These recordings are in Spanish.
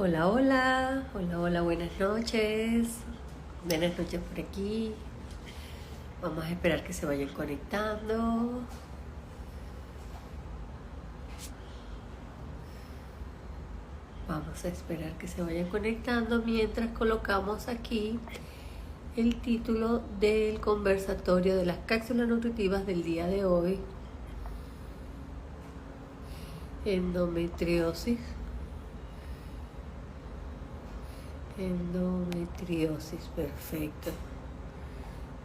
Hola, hola, hola, hola, buenas noches. Buenas noches por aquí. Vamos a esperar que se vayan conectando. Vamos a esperar que se vayan conectando mientras colocamos aquí el título del conversatorio de las cápsulas nutritivas del día de hoy. Endometriosis. Endometriosis, perfecto.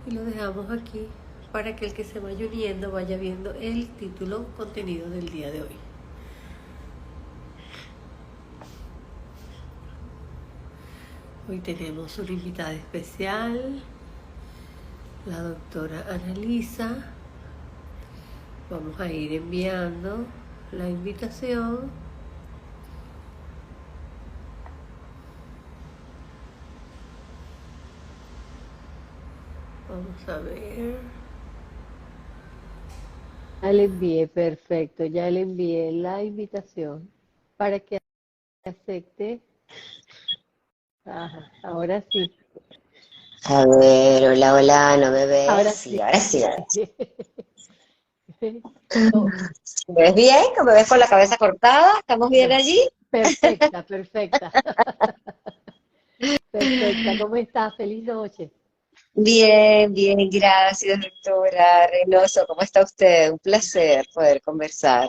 Y lo dejamos aquí para que el que se vaya uniendo vaya viendo el título contenido del día de hoy. Hoy tenemos una invitada especial, la doctora Annalisa. Vamos a ir enviando la invitación. Vamos a ver. Ya le envié, perfecto, ya le envié la invitación para que acepte. Ajá, ahora sí, A ver, hola, hola, ¿no me ves? ahora Sí, sí. ahora sí. Oh, ¿Me ves bien? ¿Me ves con la cabeza cortada? ¿Estamos bien no, allí? perfecta, perfecta, perfecta. ¿Cómo está? Feliz noche. Bien, bien, gracias, doctora Reynoso. ¿Cómo está usted? Un placer poder conversar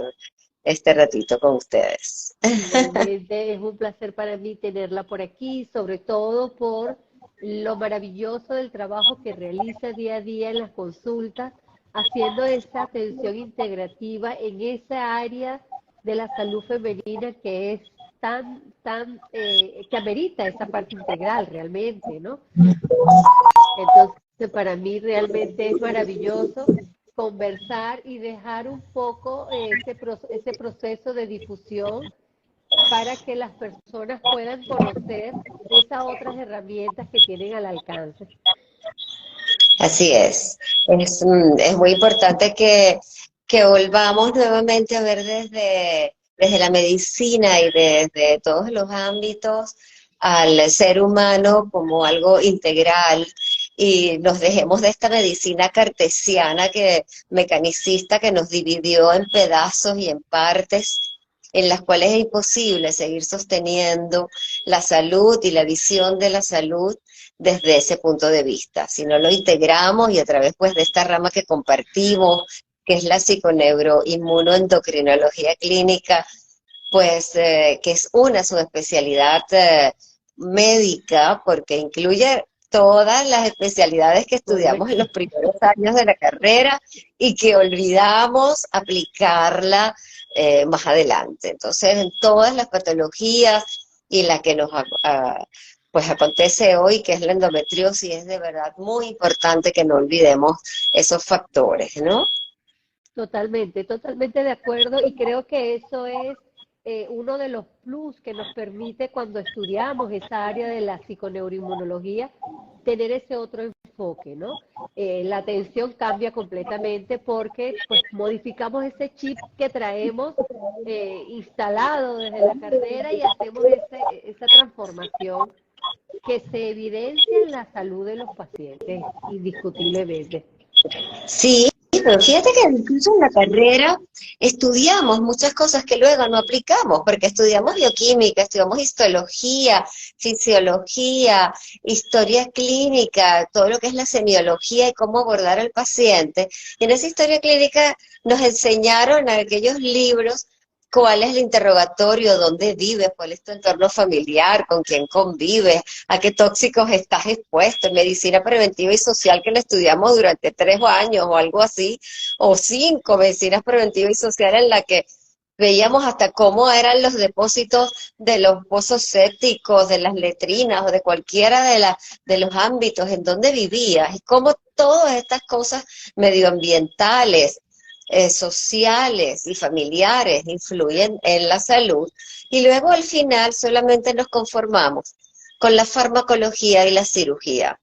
este ratito con ustedes. Igualmente es un placer para mí tenerla por aquí, sobre todo por lo maravilloso del trabajo que realiza día a día en las consultas, haciendo esa atención integrativa en esa área de la salud femenina que es que amerita esa parte integral realmente, ¿no? Entonces, para mí realmente es maravilloso conversar y dejar un poco ese proceso de difusión para que las personas puedan conocer esas otras herramientas que tienen al alcance. Así es. Es muy importante que volvamos nuevamente a ver desde la medicina y desde todos los ámbitos al ser humano como algo integral y nos dejemos de esta medicina cartesiana mecanicista que nos dividió en pedazos y en partes en las cuales es imposible seguir sosteniendo la salud y la visión de la salud desde ese punto de vista. Si no lo integramos y a través pues de esta rama que compartimos, que es la psiconeuroinmunoendocrinología clínica, pues que es una subespecialidad médica porque incluye todas las especialidades que estudiamos en Correcto. los primeros años de la carrera y que olvidamos aplicarla más adelante. Entonces, en todas las patologías y la que pues acontece hoy, que es la endometriosis, es de verdad muy importante que no olvidemos esos factores, ¿no? Totalmente, totalmente de acuerdo y creo que eso es uno de los plus que nos permite cuando estudiamos esa área de la psiconeuroinmunología, tener ese otro enfoque, ¿no? La atención cambia completamente porque pues modificamos ese chip que traemos instalado desde la carrera y hacemos esa transformación que se evidencia en la salud de los pacientes, indiscutiblemente. Sí, pero fíjate que incluso en la carrera estudiamos muchas cosas que luego no aplicamos, porque estudiamos bioquímica, estudiamos histología, fisiología, historia clínica, todo lo que es la semiología y cómo abordar al paciente. Y en esa historia clínica nos enseñaron en aquellos libros cuál es el interrogatorio, dónde vives, cuál es tu entorno familiar, con quién convives, a qué tóxicos estás expuesto, en medicina preventiva y social que la estudiamos durante 3 años o algo así, o 5 medicinas preventiva y social en la que veíamos hasta cómo eran los depósitos de los pozos sépticos, de las letrinas o de cualquiera de los ámbitos en donde vivías y cómo todas estas cosas medioambientales, sociales y familiares influyen en la salud y luego al final solamente nos conformamos con la farmacología y la cirugía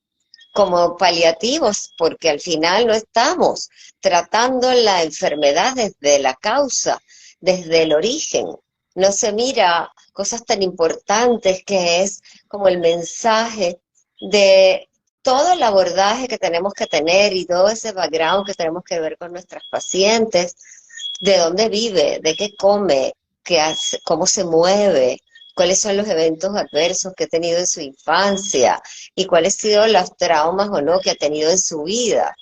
como paliativos, porque al final no estamos tratando la enfermedad desde la causa, desde el origen. No se mira cosas tan importantes que es como el mensaje de todo el abordaje que tenemos que tener y todo ese background que tenemos que ver con nuestras pacientes, de dónde vive, de qué come, qué hace, cómo se mueve, cuáles son los eventos adversos que ha tenido en su infancia y cuáles han sido los traumas o no que ha tenido en su vida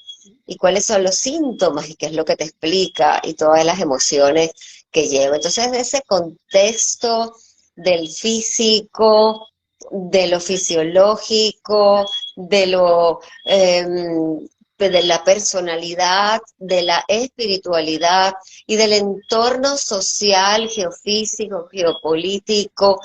y cuáles son los síntomas y qué es lo que te explica y todas las emociones que lleva. Entonces, en ese contexto del físico, de lo fisiológico, de la personalidad, de la espiritualidad y del entorno social, geofísico, geopolítico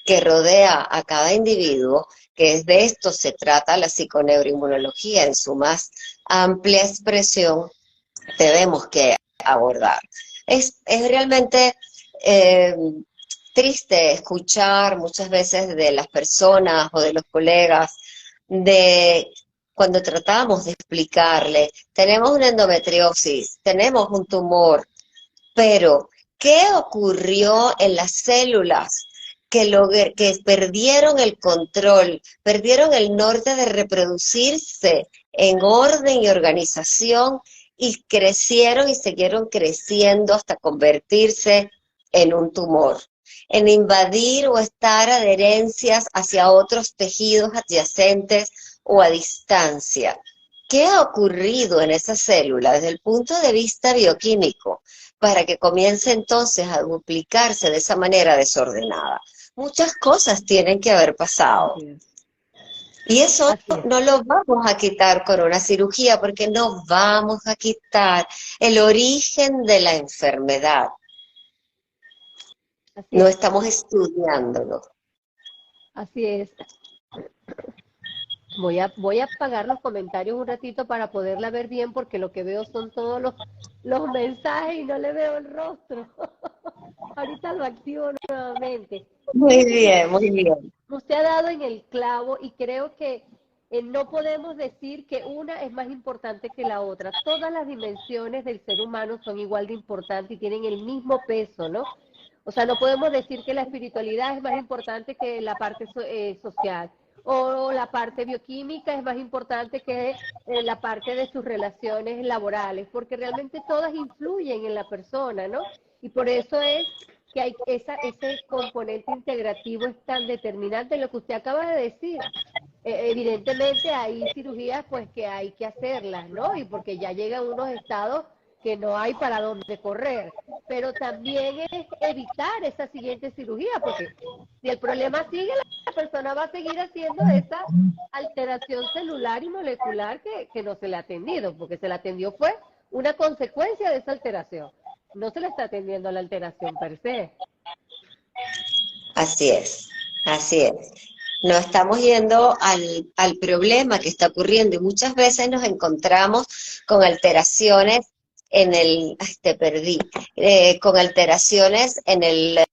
que rodea a cada individuo, que es de esto se trata la psiconeuroinmunología en su más amplia expresión, tenemos que abordar. Es realmente triste escuchar muchas veces de las personas o de los colegas de cuando tratamos de explicarle, tenemos una endometriosis, tenemos un tumor, pero ¿qué ocurrió en las células que perdieron el control, perdieron el norte de reproducirse en orden y organización y crecieron y siguieron creciendo hasta convertirse en un tumor? En invadir o estar adherencias hacia otros tejidos adyacentes o a distancia. ¿Qué ha ocurrido en esa célula desde el punto de vista bioquímico para que comience entonces a duplicarse de esa manera desordenada? Muchas cosas tienen que haber pasado. Y eso no lo vamos a quitar con una cirugía porque no vamos a quitar el origen de la enfermedad. No estamos estudiándolo. Así es. Voy a apagar los comentarios un ratito para poderla ver bien porque lo que veo son todos los mensajes y no le veo el rostro. Ahorita lo activo nuevamente. Muy bien, muy bien. Usted ha dado en el clavo y creo que no podemos decir que una es más importante que la otra. Todas las dimensiones del ser humano son igual de importantes y tienen el mismo peso, ¿no? O sea, no podemos decir que la espiritualidad es más importante que la parte social, o la parte bioquímica es más importante que la parte de sus relaciones laborales, porque realmente todas influyen en la persona, ¿no? Y por eso es que hay ese componente integrativo es tan determinante en lo que usted acaba de decir. Evidentemente hay cirugías pues que hay que hacerlas, ¿no? Y porque ya llegan unos estados que no hay para dónde correr, pero también es evitar esa siguiente cirugía, porque si el problema sigue, la persona va a seguir haciendo esa alteración celular y molecular que no se le ha atendido, porque se le atendió fue una consecuencia de esa alteración, no se le está atendiendo a la alteración per se. Así es, así es. No estamos yendo al problema que está ocurriendo y muchas veces nos encontramos con alteraciones en el, con alteraciones en el,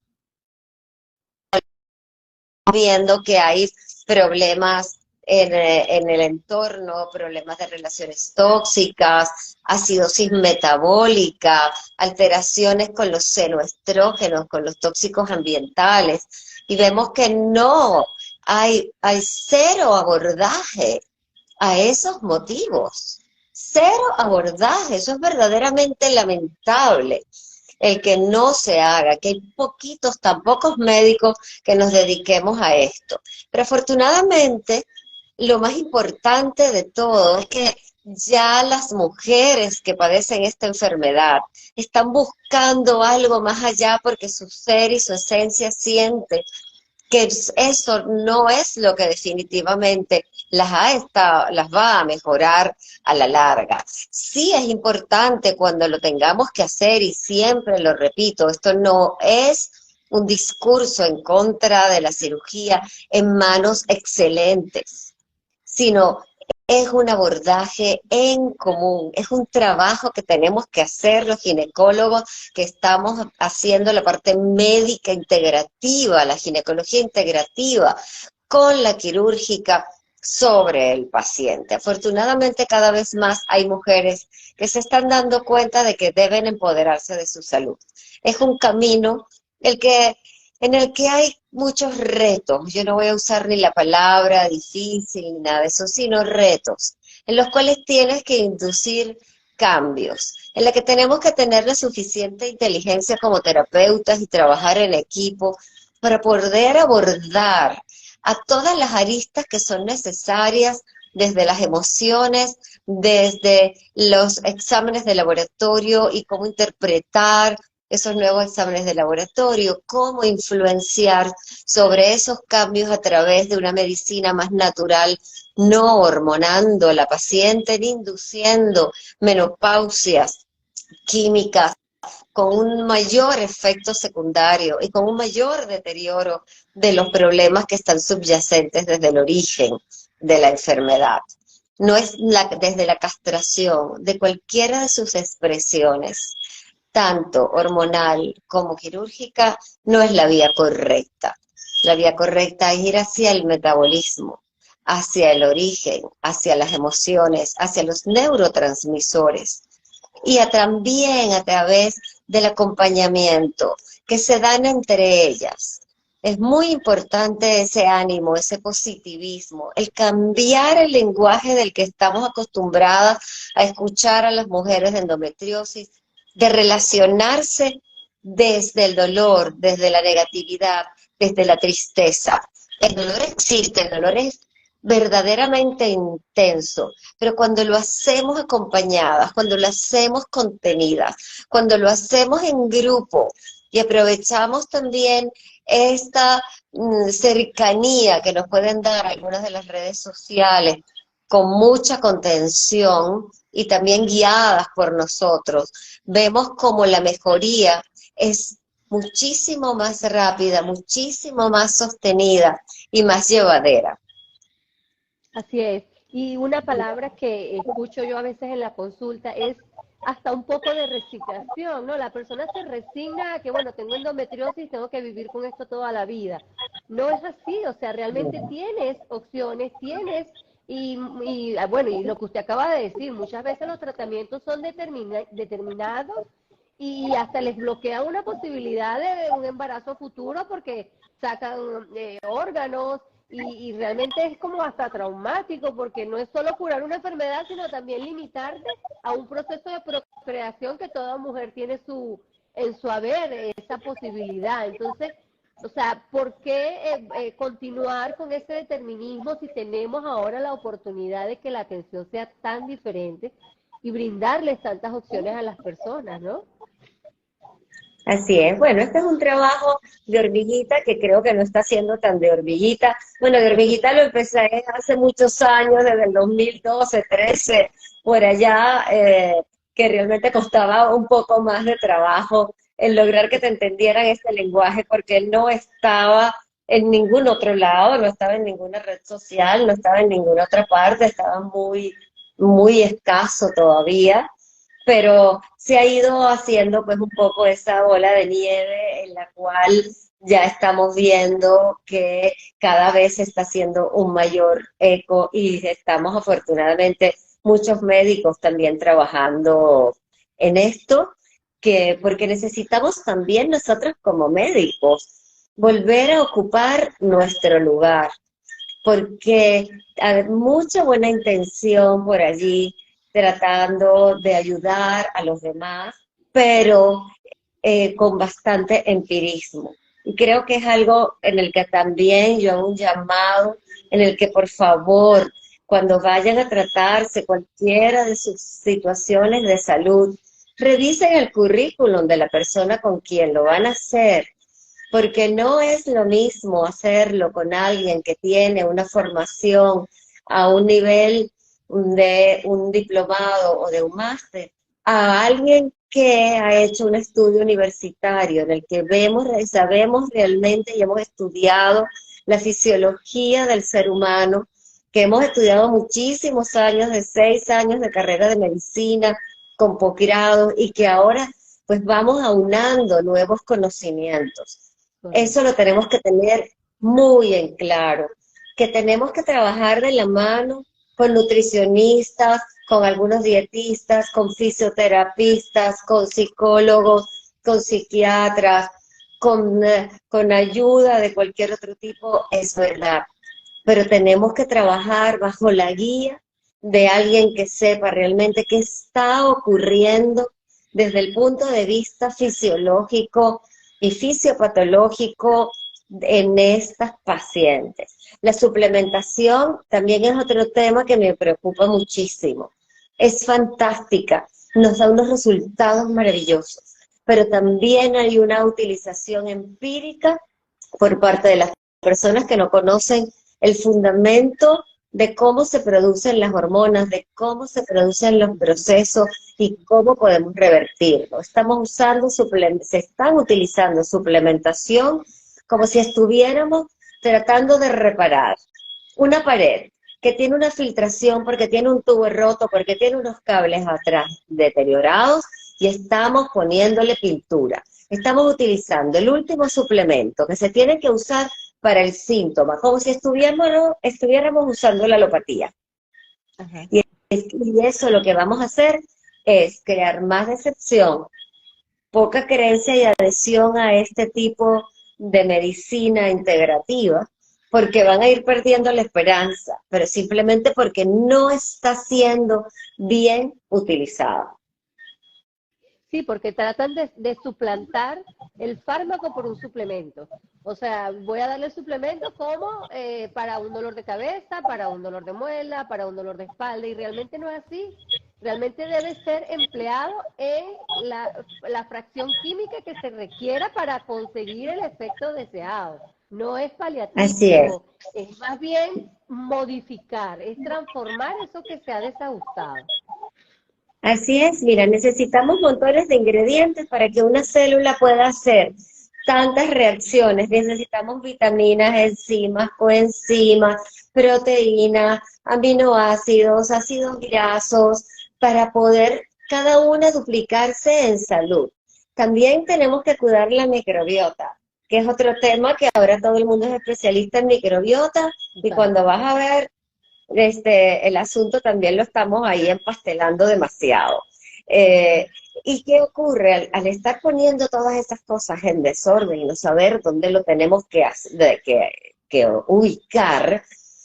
viendo que hay problemas en el entorno, problemas de relaciones tóxicas, acidosis metabólica, alteraciones con los senoestrógenos, con los tóxicos ambientales, y vemos que no, hay cero abordaje a esos motivos. Cero abordaje, eso es verdaderamente lamentable, el que no se haga, que hay tan pocos médicos que nos dediquemos a esto. Pero afortunadamente, lo más importante de todo es que ya las mujeres que padecen esta enfermedad están buscando algo más allá porque su ser y su esencia siente que eso no es lo que definitivamente las va a mejorar a la larga. Sí es importante cuando lo tengamos que hacer, y siempre lo repito, esto no es un discurso en contra de la cirugía en manos excelentes, sino es un abordaje en común, es un trabajo que tenemos que hacer los ginecólogos que estamos haciendo la parte médica integrativa, la ginecología integrativa, con la quirúrgica sobre el paciente. Afortunadamente cada vez más hay mujeres que se están dando cuenta de que deben empoderarse de su salud. Es un camino el que en el que hay muchos retos. Yo no voy a usar ni la palabra difícil ni nada de eso, sino retos, en los cuales tienes que inducir cambios, en la que tenemos que tener la suficiente inteligencia como terapeutas y trabajar en equipo para poder abordar a todas las aristas que son necesarias, desde las emociones, desde los exámenes de laboratorio y cómo interpretar esos nuevos exámenes de laboratorio, cómo influenciar sobre esos cambios a través de una medicina más natural, no hormonando a la paciente ni induciendo menopausias químicas con un mayor efecto secundario y con un mayor deterioro de los problemas que están subyacentes desde el origen de la enfermedad. No es desde la castración de cualquiera de sus expresiones, tanto hormonal como quirúrgica, no es la vía correcta. La vía correcta es ir hacia el metabolismo, hacia el origen, hacia las emociones, hacia los neurotransmisores y también a través del acompañamiento que se dan entre ellas. Es muy importante ese ánimo, ese positivismo, el cambiar el lenguaje del que estamos acostumbradas a escuchar a las mujeres de endometriosis, de relacionarse desde el dolor, desde la negatividad, desde la tristeza. El dolor existe, el dolor es verdaderamente intenso, pero cuando lo hacemos acompañadas, cuando lo hacemos contenidas, cuando lo hacemos en grupo y aprovechamos también esta cercanía que nos pueden dar algunas de las redes sociales con mucha contención y también guiadas por nosotros, vemos como la mejoría es muchísimo más rápida, muchísimo más sostenida y más llevadera. Así es. Y una palabra que escucho yo a veces en la consulta es hasta un poco de resignación, ¿no? La persona se resigna a que, bueno, tengo endometriosis, tengo que vivir con esto toda la vida. No es así, o sea, realmente tienes opciones, tienes, bueno, y lo que usted acaba de decir, muchas veces los tratamientos son determinados y hasta les bloquea una posibilidad de un embarazo futuro porque sacan órganos, y realmente es como hasta traumático porque no es solo curar una enfermedad, sino también limitarte a un proceso de procreación que toda mujer tiene en su haber, esa posibilidad. Entonces, o sea, ¿por qué continuar con ese determinismo si tenemos ahora la oportunidad de que la atención sea tan diferente y brindarles tantas opciones a las personas, ¿no? Así es. Bueno, este es un trabajo de hormiguita que creo que no está siendo tan de hormiguita. Bueno, de hormiguita lo empecé hace muchos años, desde el 2012, 13, por allá, que realmente costaba un poco más de trabajo el lograr que te entendieran este lenguaje, porque él no estaba en ningún otro lado, no estaba en ninguna red social, no estaba en ninguna otra parte, estaba muy, muy escaso todavía, pero se ha ido haciendo pues un poco esa bola de nieve en la cual ya estamos viendo que cada vez se está haciendo un mayor eco y estamos afortunadamente muchos médicos también trabajando en esto, porque necesitamos también nosotros como médicos volver a ocupar nuestro lugar, porque hay mucha buena intención por allí, tratando de ayudar a los demás, pero con bastante empirismo. Y creo que es algo en el que también yo hago un llamado, en el que por favor, cuando vayan a tratarse cualquiera de sus situaciones de salud, revisen el currículum de la persona con quien lo van a hacer, porque no es lo mismo hacerlo con alguien que tiene una formación a un nivel de un diplomado o de un máster, a alguien que ha hecho un estudio universitario en el que vemos, sabemos realmente y hemos estudiado la fisiología del ser humano, que hemos estudiado muchísimos años, de 6 años de carrera de medicina, con posgrado, y que ahora pues vamos aunando nuevos conocimientos. Eso lo tenemos que tener muy en claro, que tenemos que trabajar de la mano con nutricionistas, con algunos dietistas, con fisioterapistas, con psicólogos, con psiquiatras, con ayuda de cualquier otro tipo, es verdad. Pero tenemos que trabajar bajo la guía de alguien que sepa realmente qué está ocurriendo desde el punto de vista fisiológico y fisiopatológico en estas pacientes. La suplementación también es otro tema que me preocupa muchísimo. Es fantástica, nos da unos resultados maravillosos, pero también hay una utilización empírica por parte de las personas que no conocen el fundamento de cómo se producen las hormonas, de cómo se producen los procesos y cómo podemos revertirlo. Se están utilizando suplementación como si estuviéramos tratando de reparar una pared que tiene una filtración porque tiene un tubo roto, porque tiene unos cables atrás deteriorados y estamos poniéndole pintura. Estamos utilizando el último suplemento que se tiene que usar para el síntoma, como si estuviéramos usando la alopatía. Ajá. Y eso lo que vamos a hacer es crear más decepción, poca creencia y adhesión a este tipo de medicina integrativa, porque van a ir perdiendo la esperanza, pero simplemente porque no está siendo bien utilizada. Sí, porque tratan de suplantar el fármaco por un suplemento. O sea, voy a darle suplemento como para un dolor de cabeza, para un dolor de muela, para un dolor de espalda, y realmente no es así. Realmente debe ser empleado en la fracción química que se requiera para conseguir el efecto deseado. No es Así es. paliativo, es más bien modificar, es transformar eso que se ha desajustado. Así es, mira, necesitamos montones de ingredientes para que una célula pueda hacer tantas reacciones. Necesitamos vitaminas, enzimas, coenzimas, proteínas, aminoácidos, ácidos grasos, para poder cada una duplicarse en salud. También tenemos que cuidar la microbiota, que es otro tema que ahora todo el mundo es especialista en microbiota, y cuando vas a ver, el asunto también lo estamos ahí empastelando demasiado. ¿Y qué ocurre? Al estar poniendo todas estas cosas en desorden y no saber dónde lo tenemos que ubicar,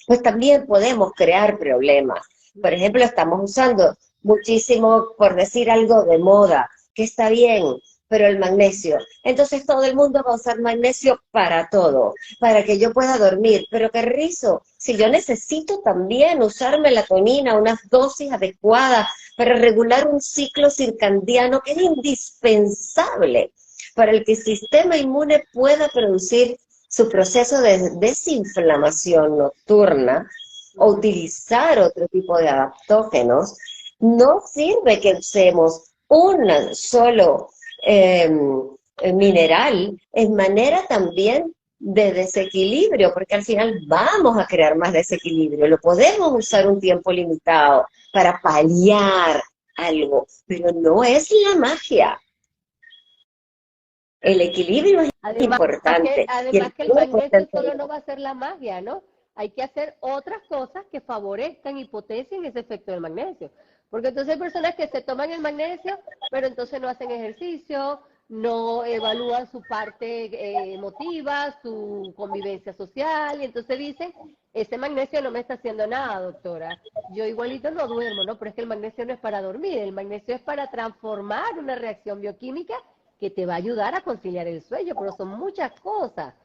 pues también podemos crear problemas. Por ejemplo, estamos usando muchísimo, por decir algo, de moda, que está bien, pero el magnesio. Entonces todo el mundo va a usar magnesio para todo, para que yo pueda dormir. Pero qué rizo, si yo necesito también usar melatonina, unas dosis adecuadas para regular un ciclo circadiano que es indispensable para el que el sistema inmune pueda producir su proceso de desinflamación nocturna o utilizar otro tipo de adaptógenos. No sirve que usemos un solo mineral en manera también de desequilibrio, porque al final vamos a crear más desequilibrio. Lo podemos usar un tiempo limitado para paliar algo, pero no es la magia. El equilibrio es importante. Además que el magnesio solo no va a ser la magia, ¿no? Hay que hacer otras cosas que favorezcan y potencien ese efecto del magnesio. Porque entonces hay personas que se toman el magnesio, pero entonces no hacen ejercicio, no evalúan su parte emotiva, su convivencia social, y entonces dicen, ese magnesio no me está haciendo nada, doctora. Yo igualito no duermo, ¿no? Pero es que el magnesio no es para dormir, el magnesio es para transformar una reacción bioquímica que te va a ayudar a conciliar el sueño, pero son muchas cosas.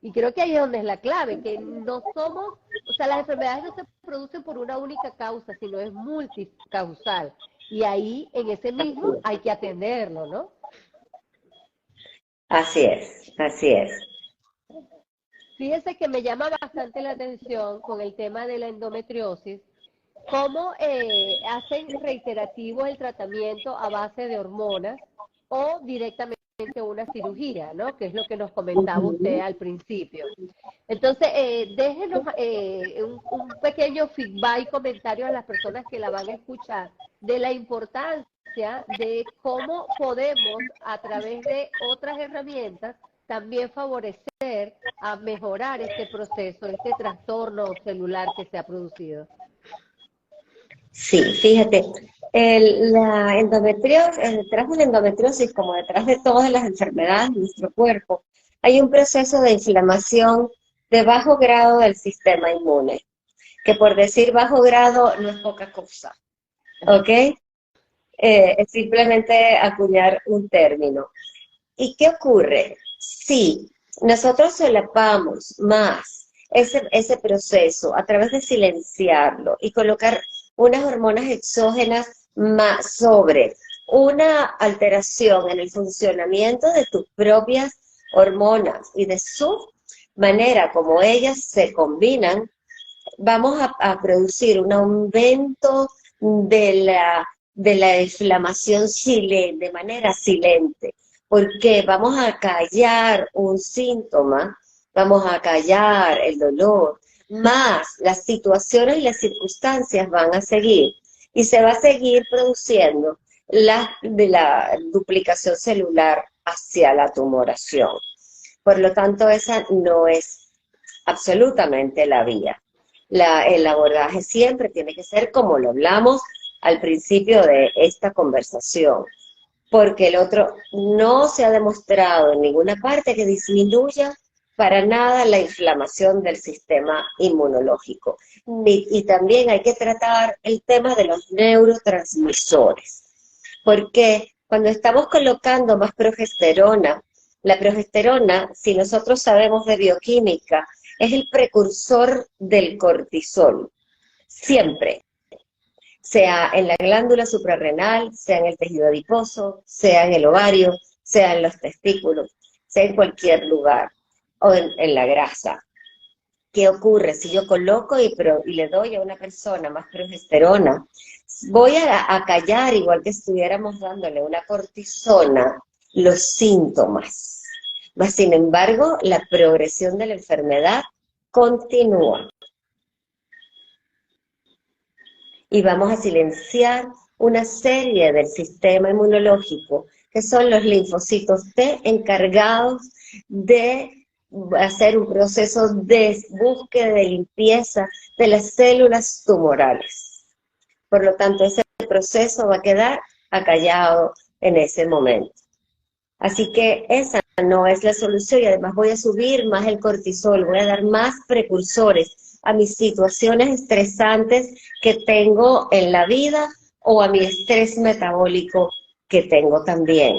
Y creo que ahí es donde es la clave, que no somos, o sea, las enfermedades no se producen por una única causa, sino es multicausal. Y ahí, en ese mismo, hay que atenderlo, ¿no? Así es, así es. Fíjese que me llama bastante la atención con el tema de la endometriosis, cómo hacen reiterativo el tratamiento a base de hormonas o directamente una cirugía, ¿no? Que es lo que nos comentaba usted al principio. Entonces, déjenos un pequeño feedback y comentario a las personas que la van a escuchar de la importancia de cómo podemos, a través de otras herramientas, también favorecer a mejorar este proceso, este trastorno celular que se ha producido. Sí, fíjate, La endometriosis, detrás de la endometriosis, como detrás de todas las enfermedades de nuestro cuerpo, hay un proceso de inflamación de bajo grado del sistema inmune, que por decir bajo grado no es poca cosa, ¿ok? Es simplemente acuñar un término. ¿Y qué ocurre? Si nosotros solapamos más ese proceso a través de silenciarlo y colocar unas hormonas exógenas más sobre una alteración en el funcionamiento de tus propias hormonas y de su manera como ellas se combinan, vamos a producir un aumento de la inflamación de manera silente, porque vamos a callar un síntoma, vamos a callar el dolor, más las situaciones y las circunstancias van a seguir, y se va a seguir produciendo de la duplicación celular hacia la tumoración. Por lo tanto, esa no es absolutamente la vía. El abordaje siempre tiene que ser como lo hablamos al principio de esta conversación, porque el otro no se ha demostrado en ninguna parte que disminuya para nada la inflamación del sistema inmunológico. Y también hay que tratar el tema de los neurotransmisores, porque cuando estamos colocando más progesterona, la progesterona, si nosotros sabemos de bioquímica, es el precursor del cortisol, siempre, sea en la glándula suprarrenal, sea en el tejido adiposo, sea en el ovario, sea en los testículos, sea en cualquier lugar, o en la grasa. ¿Qué ocurre? Si yo coloco y le doy a una persona más progesterona, voy a callar, igual que estuviéramos dándole una cortisona, los síntomas. Mas, sin embargo, la progresión de la enfermedad continúa. Y vamos a silenciar una serie del sistema inmunológico, que son los linfocitos T, encargados de hacer un proceso de búsqueda, de limpieza de las células tumorales. Por lo tanto, ese proceso va a quedar acallado en ese momento. Así que esa no es la solución, y además voy a subir más el cortisol, voy a dar más precursores a mis situaciones estresantes que tengo en la vida o a mi estrés metabólico que tengo también.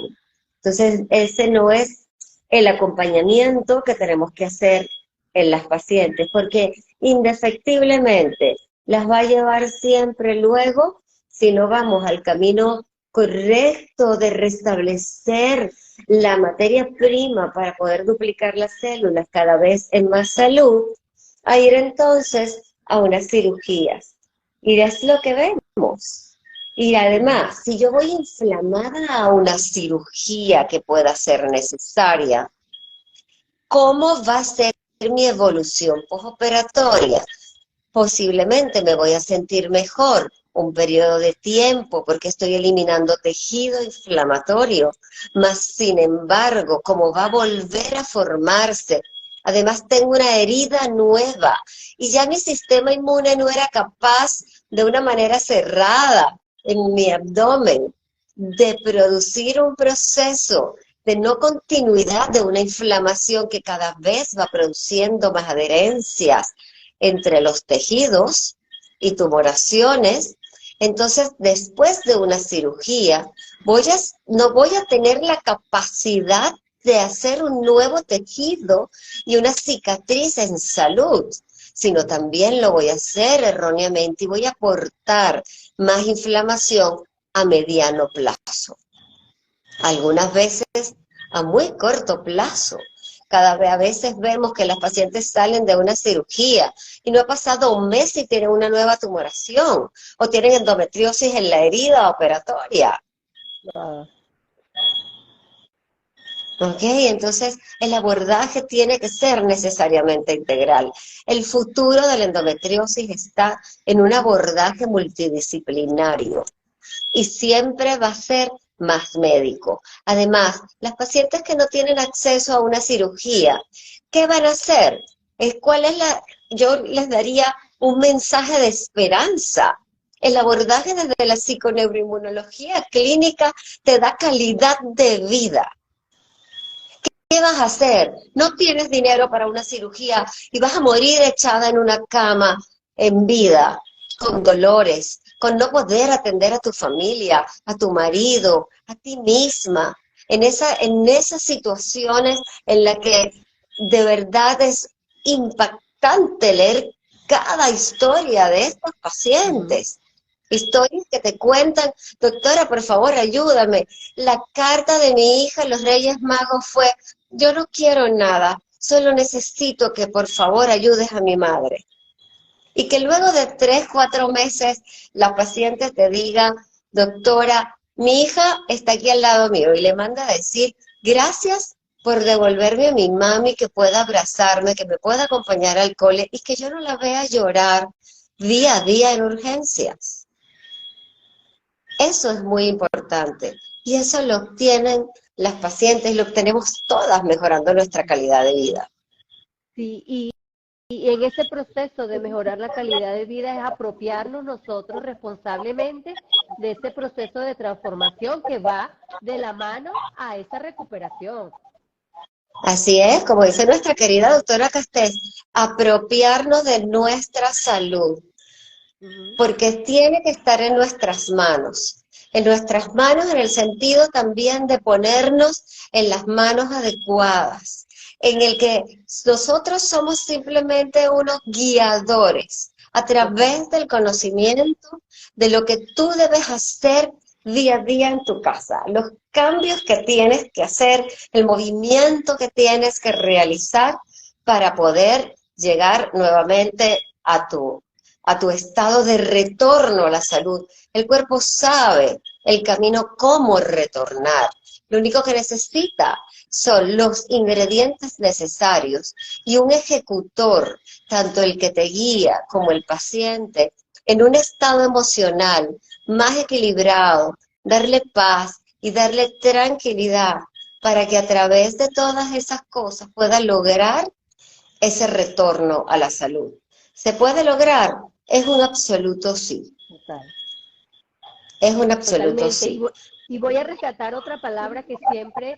Entonces, ese no es el acompañamiento que tenemos que hacer en las pacientes, porque indefectiblemente las va a llevar siempre luego, si no vamos al camino correcto de restablecer la materia prima para poder duplicar las células cada vez en más salud, a ir entonces a unas cirugías. Y es lo que vemos. Y además, si yo voy inflamada a una cirugía que pueda ser necesaria, ¿cómo va a ser mi evolución postoperatoria? Posiblemente me voy a sentir mejor un periodo de tiempo porque estoy eliminando tejido inflamatorio, mas sin embargo, como va a volver a formarse, además tengo una herida nueva y ya mi sistema inmune no era capaz de una manera cerrada en mi abdomen de producir un proceso de no continuidad de una inflamación que cada vez va produciendo más adherencias entre los tejidos y tumoraciones. Entonces, después de una cirugía, no voy a tener la capacidad de hacer un nuevo tejido y una cicatriz en salud, sino también lo voy a hacer erróneamente y voy a aportar más inflamación a mediano plazo. Algunas veces a muy corto plazo. A veces vemos que las pacientes salen de una cirugía y no ha pasado un mes y tienen una nueva tumoración o tienen endometriosis en la herida operatoria. ¿Ok? Entonces el abordaje tiene que ser necesariamente integral. El futuro de la endometriosis está en un abordaje multidisciplinario y siempre va a ser más médico. Además, las pacientes que no tienen acceso a una cirugía, ¿qué van a hacer? Yo les daría un mensaje de esperanza El abordaje desde la psiconeuroinmunología clínica te da calidad de vida. ¿Qué vas a hacer? No tienes dinero para una cirugía y vas a morir echada en una cama en vida, con dolores, con no poder atender a tu familia, a tu marido, a ti misma, en esas situaciones en las que de verdad es impactante leer cada historia de estos pacientes. Historias que te cuentan, doctora, por favor, ayúdame. La carta de mi hija, los Reyes Magos, fue: yo no quiero nada, solo necesito que por favor ayudes a mi madre. Y que luego de 3, 4 meses la paciente te diga: doctora, mi hija está aquí al lado mío, y le manda a decir: gracias por devolverme a mi mami, que pueda abrazarme, que me pueda acompañar al cole y que yo no la vea llorar día a día en urgencias. Eso es muy importante y eso lo obtienen las pacientes, lo obtenemos todas mejorando nuestra calidad de vida. Sí, y en ese proceso de mejorar la calidad de vida es apropiarnos nosotros responsablemente de ese proceso de transformación que va de la mano a esa recuperación. Así es, como dice nuestra querida doctora Castés, apropiarnos de nuestra salud, porque tiene que estar en nuestras manos en el sentido también de ponernos en las manos adecuadas, en el que nosotros somos simplemente unos guiadores a través del conocimiento de lo que tú debes hacer día a día en tu casa, los cambios que tienes que hacer, el movimiento que tienes que realizar para poder llegar nuevamente a tu estado de retorno a la salud. El cuerpo sabe el camino cómo retornar. Lo único que necesita son los ingredientes necesarios y un ejecutor, tanto el que te guía como el paciente, en un estado emocional más equilibrado, darle paz y darle tranquilidad para que a través de todas esas cosas pueda lograr ese retorno a la salud. ¿Se puede lograr? Es un absoluto sí. Total. Es un absoluto Totalmente. sí. Y voy a rescatar otra palabra que siempre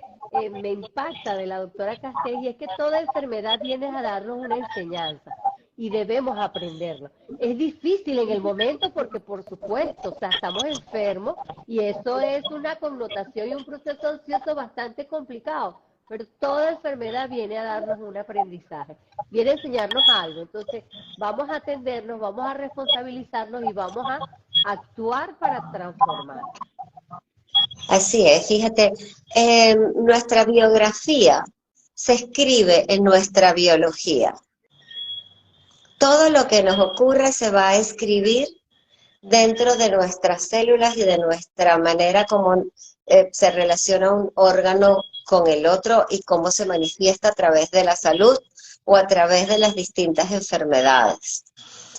me impacta de la doctora Castés, y es que toda enfermedad viene a darnos una enseñanza y debemos aprenderlo. Es difícil en el momento porque, por supuesto, o sea, estamos enfermos y eso es una connotación y un proceso ansioso bastante complicado, pero toda enfermedad viene a darnos un aprendizaje, viene a enseñarnos algo. Entonces, vamos a atendernos, vamos a responsabilizarnos y vamos a actuar para transformar. Así es, fíjate, nuestra biografía se escribe en nuestra biología. Todo lo que nos ocurre se va a escribir dentro de nuestras células y de nuestra manera como se relaciona un órgano con el otro y cómo se manifiesta a través de la salud o a través de las distintas enfermedades.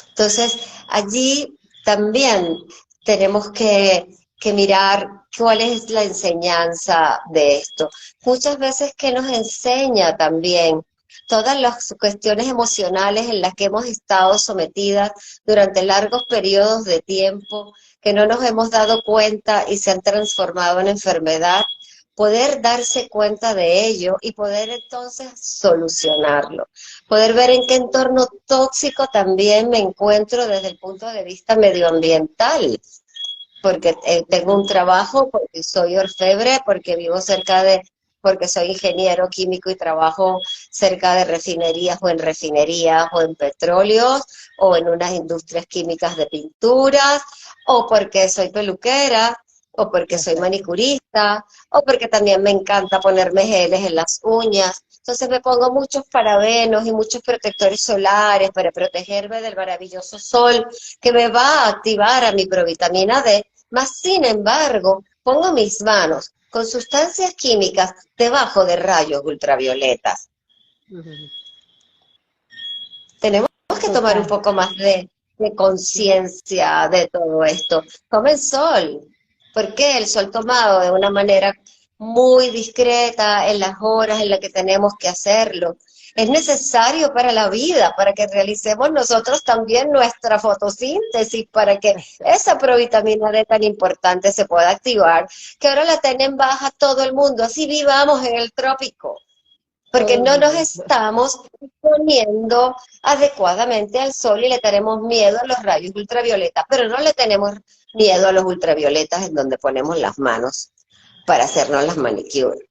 Entonces, allí también tenemos que mirar cuál es la enseñanza de esto. Muchas veces que nos enseña también todas las cuestiones emocionales en las que hemos estado sometidas durante largos periodos de tiempo, que no nos hemos dado cuenta y se han transformado en enfermedad, poder darse cuenta de ello y poder entonces solucionarlo. Poder ver en qué entorno tóxico también me encuentro desde el punto de vista medioambiental, porque tengo un trabajo, porque soy orfebre, porque vivo porque soy ingeniero químico y trabajo cerca de refinerías o en petróleos o en unas industrias químicas de pinturas, o porque soy peluquera, o porque soy manicurista, o porque también me encanta ponerme geles en las uñas. Entonces me pongo muchos parabenos y muchos protectores solares para protegerme del maravilloso sol que me va a activar a mi provitamina D, mas sin embargo pongo mis manos con sustancias químicas debajo de rayos ultravioletas. Tenemos que tomar un poco más de conciencia de todo esto. Tomen sol. ¿Por qué? El sol tomado de una manera muy discreta en las horas en las que tenemos que hacerlo. es necesario para la vida, para que realicemos nosotros también nuestra fotosíntesis, para que esa provitamina D tan importante se pueda activar, que ahora la tienen baja todo el mundo, así vivamos en el trópico, porque Todo el no nos mundo. estamos poniendo adecuadamente al sol y le tenemos miedo a los rayos ultravioleta, pero no le tenemos miedo a los ultravioletas en donde ponemos las manos para hacernos las manicure.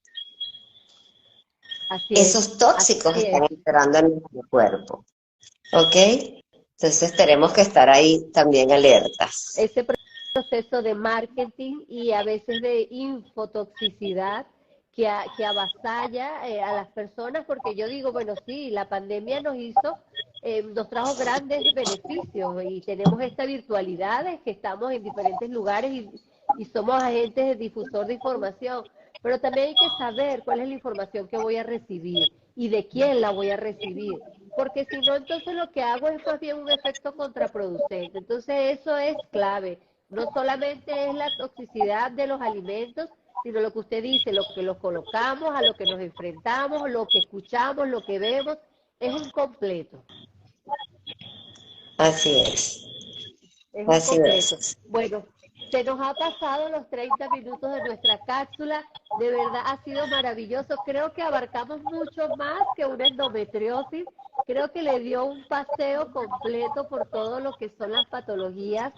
Así es, Esos tóxicos así están es. entrando en nuestro cuerpo, ¿ok? Entonces tenemos que estar ahí también alertas. Ese proceso de marketing y a veces de infotoxicidad que avasalla a las personas, porque yo digo, bueno, sí, la pandemia nos trajo grandes beneficios y tenemos esta virtualidad de que estamos en diferentes lugares y somos agentes de difusor de información, pero también hay que saber cuál es la información que voy a recibir y de quién la voy a recibir, porque si no, entonces lo que hago es más bien un efecto contraproducente. Entonces eso es clave. No solamente es la toxicidad de los alimentos, sino lo que usted dice, lo que los colocamos, a lo que nos enfrentamos, lo que escuchamos, lo que vemos, es un completo. Así es, Es un así completo. es. Bueno, se nos ha pasado los 30 minutos de nuestra cápsula. De verdad ha sido maravilloso. Creo que abarcamos mucho más que una endometriosis. Creo que le dio un paseo completo por todo lo que son las patologías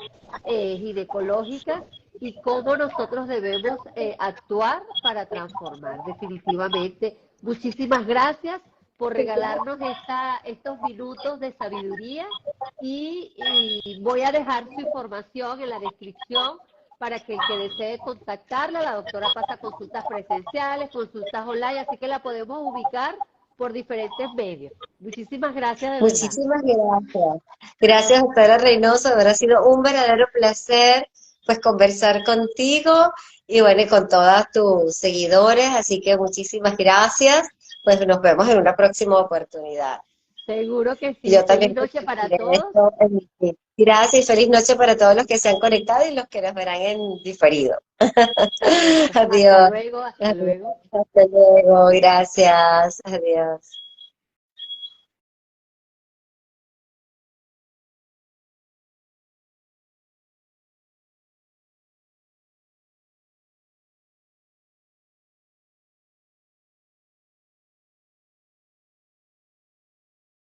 ginecológicas y cómo nosotros debemos actuar para transformar. Definitivamente. Muchísimas gracias por regalarnos estos minutos de sabiduría y voy a dejar su información en la descripción para que el que desee contactarla. La doctora pasa consultas presenciales, consultas online, así que la podemos ubicar por diferentes medios. Muchísimas gracias de verdad. Muchísimas gracias. Gracias, doctora Reynoso. Habrá sido un verdadero placer pues conversar contigo y bueno, y con todos tus seguidores. Así que muchísimas gracias. Pues nos vemos en una próxima oportunidad. Seguro que Y sí. yo Feliz también noche para compartiré todos. esto en mi feed. Gracias y feliz noche para todos los que se han conectado y los que nos verán en diferido. Correcto. Hasta Adiós. luego, hasta Adiós. luego. Hasta luego. Gracias. Adiós.